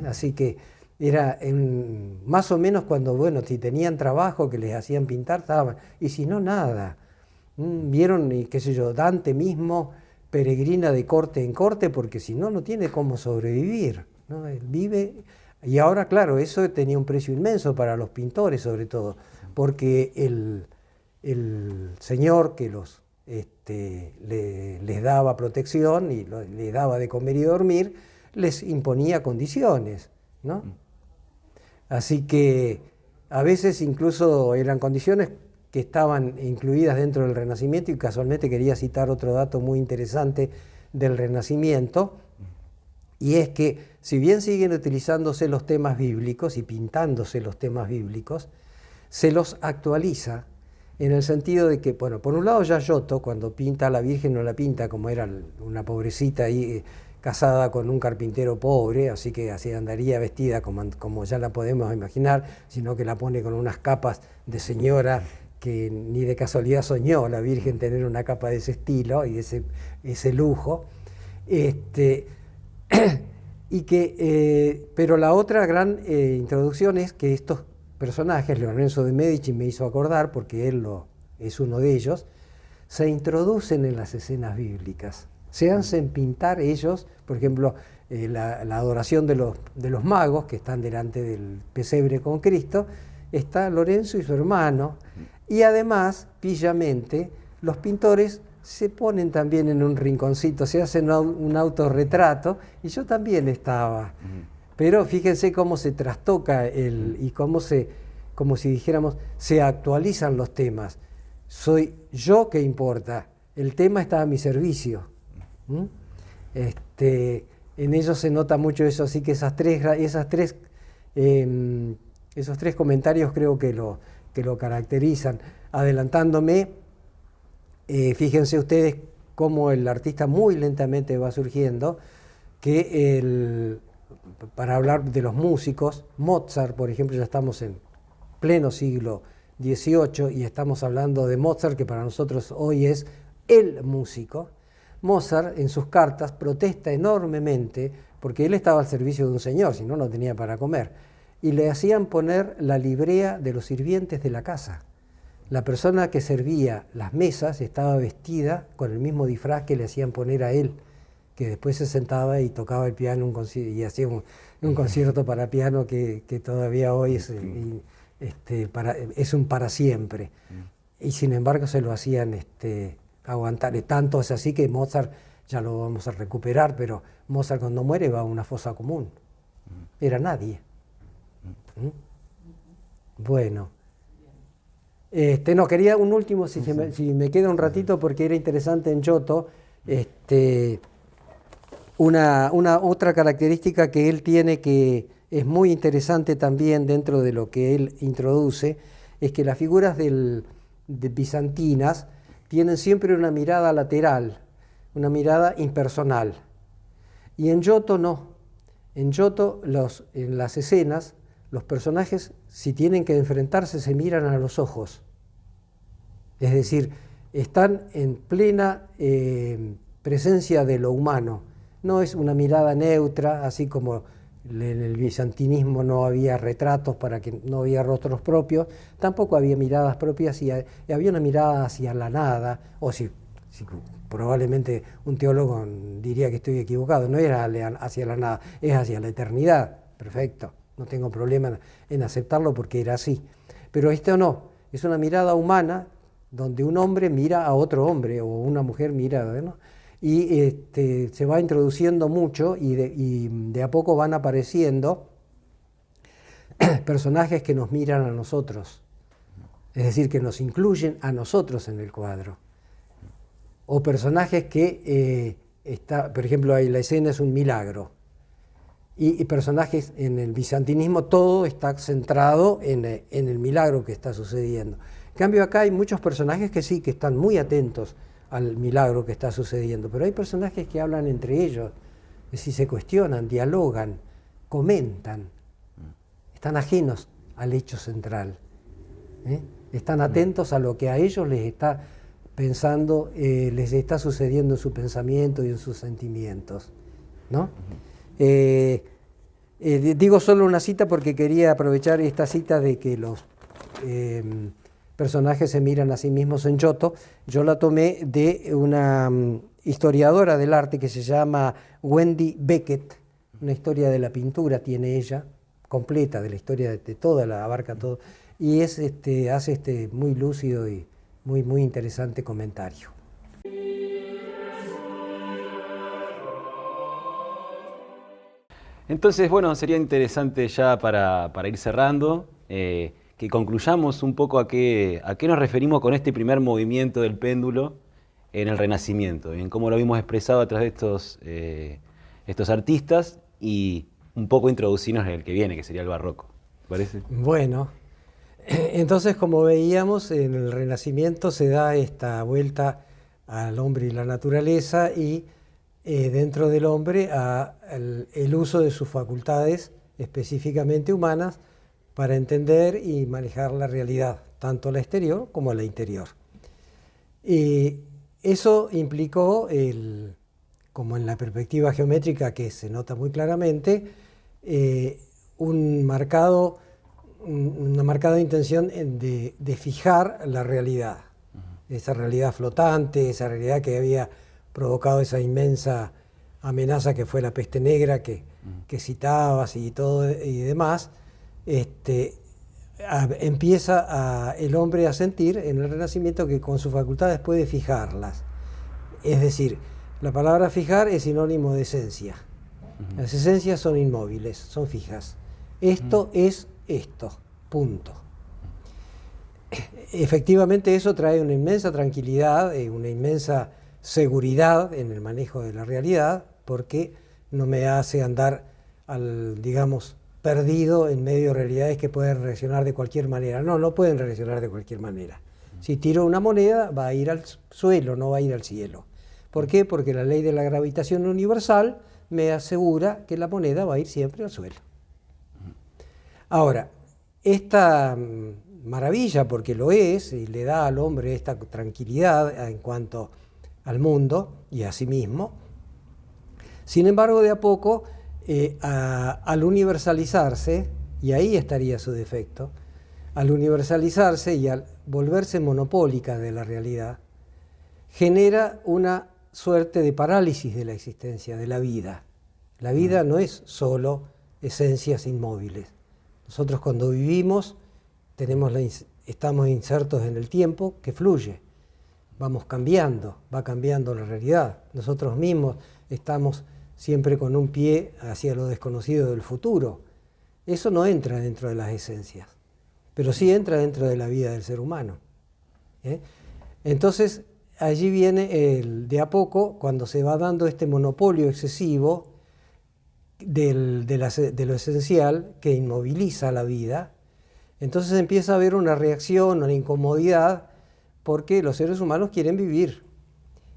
Así que era más o menos cuando, bueno, si tenían trabajo que les hacían pintar, estaban, y si no, nada. Vieron, y qué sé yo, Dante mismo peregrina de corte en corte, porque si no, no tiene cómo sobrevivir, ¿no? Él vive, y ahora, claro, eso tenía un precio inmenso para los pintores, sobre todo, porque el señor que les daba protección y les daba de comer y dormir, les imponía condiciones, ¿no? Así que a veces incluso eran condiciones que estaban incluidas dentro del Renacimiento, y casualmente quería citar otro dato muy interesante del Renacimiento, y es que si bien siguen utilizándose los temas bíblicos y pintándose los temas bíblicos, se los actualiza en el sentido de que, bueno, por un lado ya Giotto, cuando pinta a la Virgen, no la pinta como era una pobrecita ahí casada con un carpintero pobre, así que así andaría vestida como ya la podemos imaginar, sino que la pone con unas capas de señora que ni de casualidad soñó la Virgen tener una capa de ese estilo y ese lujo. Pero la otra gran introducción es que estos personajes, Lorenzo de Medici me hizo acordar, porque él es uno de ellos, se introducen en las escenas bíblicas, se hacen pintar ellos, por ejemplo, la adoración de los magos que están delante del pesebre con Cristo, está Lorenzo y su hermano, y además, pillamente, los pintores se ponen también en un rinconcito, se hacen un autorretrato, y yo también estaba. Pero fíjense cómo se trastoca y como si dijéramos, se actualizan los temas. Soy yo que importa, el tema está a mi servicio. En ellos se nota mucho eso, así que esas tres Esos tres comentarios creo que lo caracterizan. Adelantándome, fíjense ustedes cómo el artista muy lentamente va surgiendo, que para hablar de los músicos, Mozart, por ejemplo, ya estamos en pleno siglo XVIII y estamos hablando de Mozart, que para nosotros hoy es el músico. Mozart en sus cartas protesta enormemente porque él estaba al servicio de un señor, si no, no tenía para comer, y le hacían poner la librea de los sirvientes de la casa. La persona que servía las mesas estaba vestida con el mismo disfraz que le hacían poner a él, que después se sentaba y tocaba el piano y hacía un concierto para piano que todavía hoy es un para siempre. Y sin embargo se lo hacían aguantar. Tanto es así que Mozart, ya lo vamos a recuperar, pero Mozart cuando muere va a una fosa común. Era nadie. Bueno. No, quería un último, si me queda un ratito, porque era interesante en Giotto, una otra característica que él tiene que es muy interesante también dentro de lo que él introduce, es que las figuras de bizantinas tienen siempre una mirada lateral, una mirada impersonal. Y en Giotto no. En Giotto, en las escenas, los personajes, si tienen que enfrentarse, se miran a los ojos. Es decir, están en plena presencia de lo humano. No es una mirada neutra, así como en el bizantinismo no había retratos para que no había rostros propios, tampoco había miradas propias y había una mirada hacia la nada, o si probablemente un teólogo diría que estoy equivocado, no era hacia la nada, es hacia la eternidad. Perfecto, no tengo problema en aceptarlo porque era así. Pero esto no, es una mirada humana donde un hombre mira a otro hombre o una mujer mira, ¿no? Y se va introduciendo mucho y de a poco van apareciendo personajes que nos miran a nosotros, es decir, que nos incluyen a nosotros en el cuadro. O personajes que, por ejemplo, ahí la escena es un milagro. Y personajes en el bizantinismo, todo está centrado en el milagro que está sucediendo. En cambio acá hay muchos personajes que sí, que están muy atentos al milagro que está sucediendo, pero hay personajes que hablan entre ellos, es decir, se cuestionan, dialogan, comentan, están ajenos al hecho central, están atentos a lo que a ellos les está pensando, les está sucediendo en su pensamiento y en sus sentimientos, ¿no? Digo solo una cita porque quería aprovechar esta cita de que los personajes se miran a sí mismos en Giotto. Yo la tomé de una historiadora del arte que se llama Wendy Beckett, una historia de la pintura tiene ella, completa, de la historia de toda, la abarca todo, y hace muy lúcido y muy, muy interesante comentario. Entonces, bueno, sería interesante ya para ir cerrando, que concluyamos un poco a qué nos referimos con este primer movimiento del péndulo en el Renacimiento, en cómo lo vimos expresado a través de estos artistas y un poco introducirnos en el que viene, que sería el barroco. ¿Te parece? Bueno, entonces como veíamos, en el Renacimiento se da esta vuelta al hombre y la naturaleza y dentro del hombre el uso de sus facultades específicamente humanas para entender y manejar la realidad, tanto la exterior como la interior. Y eso implicó, como en la perspectiva geométrica que se nota muy claramente, una marcada intención de fijar la realidad, esa realidad flotante, esa realidad que había provocado esa inmensa amenaza que fue la peste negra que citabas y todo y demás. Empieza el hombre a sentir en el Renacimiento que con sus facultades puede fijarlas. Es decir, la palabra fijar es sinónimo de esencia. Las esencias son inmóviles, son fijas. Esto es esto, punto. Efectivamente eso trae una inmensa tranquilidad, una inmensa seguridad en el manejo de la realidad, porque no me hace andar digamos, perdido en medio de realidades que pueden reaccionar de cualquier manera. No, no pueden reaccionar de cualquier manera. Si tiro una moneda, va a ir al suelo, no va a ir al cielo. ¿Por qué? Porque la ley de la gravitación universal me asegura que la moneda va a ir siempre al suelo. Ahora, esta maravilla, porque lo es, y le da al hombre esta tranquilidad en cuanto al mundo y a sí mismo, sin embargo, de a poco, al universalizarse, y ahí estaría su defecto, al universalizarse y al volverse monopólica de la realidad, genera una suerte de parálisis de la existencia, de la vida. La vida no es solo esencias inmóviles. Nosotros cuando vivimos estamos insertos en el tiempo que fluye. Vamos cambiando, va cambiando la realidad. Nosotros mismos estamos siempre con un pie hacia lo desconocido del futuro. Eso no entra dentro de las esencias, pero sí entra dentro de la vida del ser humano. Entonces, allí viene de a poco, cuando se va dando este monopolio excesivo de lo esencial que inmoviliza la vida, entonces empieza a haber una reacción, una incomodidad, porque los seres humanos quieren vivir.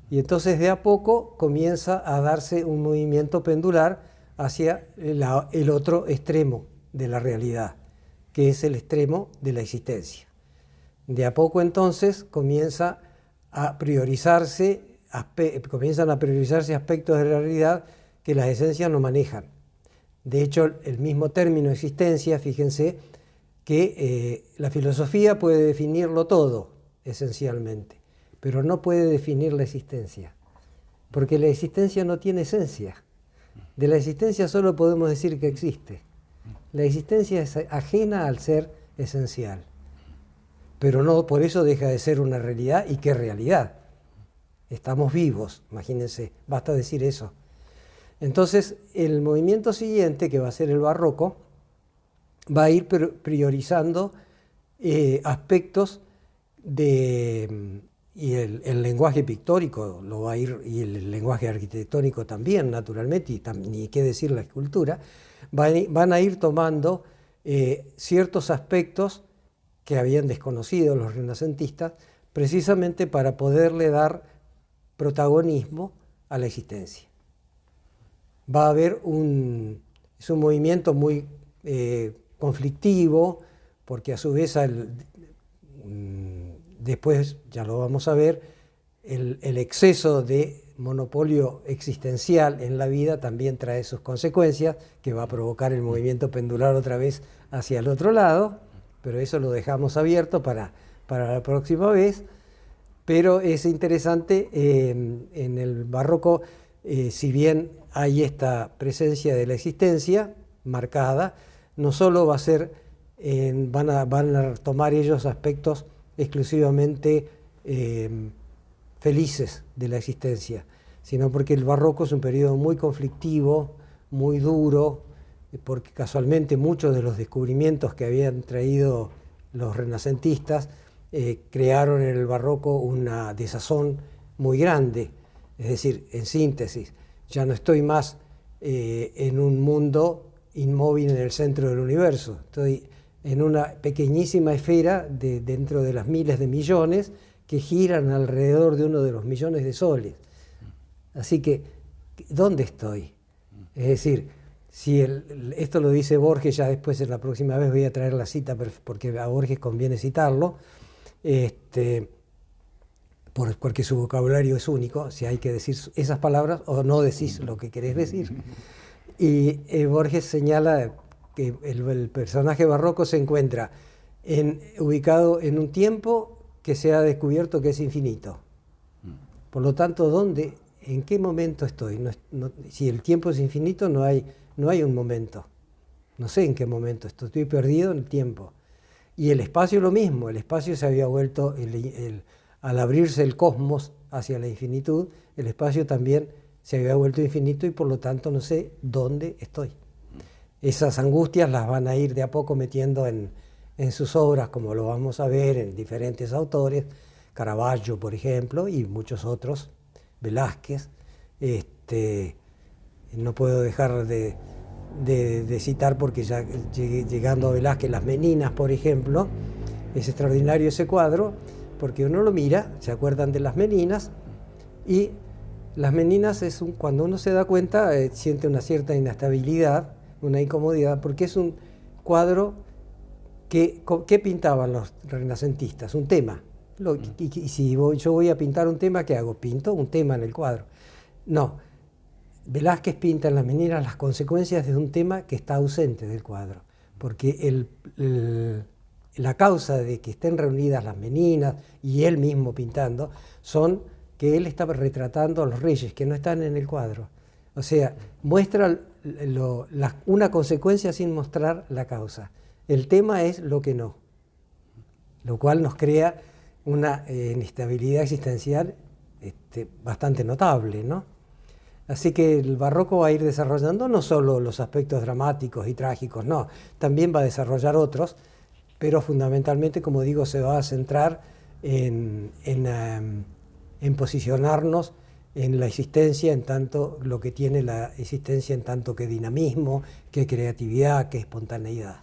Y entonces de a poco comienza a darse un movimiento pendular hacia el otro extremo de la realidad, que es el extremo de la existencia. De a poco entonces comienzan a priorizarse aspectos de la realidad que las esencias no manejan. De hecho, el mismo término existencia, fíjense, que la filosofía puede definirlo todo, esencialmente, pero no puede definir la existencia, porque la existencia no tiene esencia. De la existencia solo podemos decir que existe. La existencia es ajena al ser esencial, pero no por eso deja de ser una realidad. ¿Y qué realidad? Estamos vivos, imagínense, basta decir eso. Entonces, el movimiento siguiente, que va a ser el barroco, va a ir priorizando aspectos y el lenguaje pictórico lo va a ir, y el lenguaje arquitectónico también, naturalmente, y ni qué decir la escultura, van a ir tomando ciertos aspectos que habían desconocido los renacentistas, precisamente para poderle dar protagonismo a la existencia. Va a haber es un movimiento muy conflictivo, porque a su vez después, ya lo vamos a ver, el exceso de monopolio existencial en la vida también trae sus consecuencias, que va a provocar el movimiento pendular otra vez hacia el otro lado, pero eso lo dejamos abierto para la próxima vez. Pero es interesante, en el barroco, si bien hay esta presencia de la existencia marcada, no solo va a ser, van a tomar ellos aspectos exclusivamente felices de la existencia, sino porque el barroco es un periodo muy conflictivo, muy duro, porque casualmente muchos de los descubrimientos que habían traído los renacentistas crearon en el barroco una desazón muy grande. Es decir, en síntesis, ya no estoy más en un mundo inmóvil en el centro del universo, estoy en una pequeñísima esfera dentro de las miles de millones que giran alrededor de uno de los millones de soles. Así que, ¿dónde estoy? Es decir, si esto lo dice Borges, ya después en la próxima vez voy a traer la cita, porque a Borges conviene citarlo, porque su vocabulario es único, si hay que decir esas palabras o no decís lo que querés decir. Y Borges señala que el personaje barroco se encuentra ubicado en un tiempo que se ha descubierto que es infinito. Por lo tanto, ¿en qué momento estoy? Si el tiempo es infinito, no hay un momento. No sé en qué momento estoy perdido en el tiempo. Y el espacio lo mismo, el espacio se había vuelto, al abrirse el cosmos hacia la infinitud, el espacio también se había vuelto infinito y por lo tanto no sé dónde estoy. Esas angustias las van a ir de a poco metiendo en sus obras, como lo vamos a ver en diferentes autores, Caravaggio, por ejemplo, y muchos otros, Velázquez. No puedo dejar de de citar, porque ya llegando a Velázquez, Las Meninas, por ejemplo, es extraordinario ese cuadro, porque uno lo mira, se acuerdan de Las Meninas, y Las Meninas cuando uno se da cuenta, siente una cierta inestabilidad, una incomodidad, porque es un cuadro que pintaban los renacentistas, un tema. Y si yo voy a pintar un tema, ¿qué hago? Pinto un tema en el cuadro. No, Velázquez pinta en Las Meninas las consecuencias de un tema que está ausente del cuadro, porque la causa de que estén reunidas las meninas y él mismo pintando son que él estaba retratando a los reyes que no están en el cuadro. O sea, muestra una consecuencia sin mostrar la causa. El tema es lo que no, lo cual nos crea una inestabilidad existencial bastante notable, ¿no? Así que el barroco va a ir desarrollando no solo los aspectos dramáticos y trágicos, no, también va a desarrollar otros, pero fundamentalmente, como digo, se va a centrar en posicionarnos en la existencia, en tanto lo que tiene la existencia, en tanto que dinamismo, que creatividad, que espontaneidad.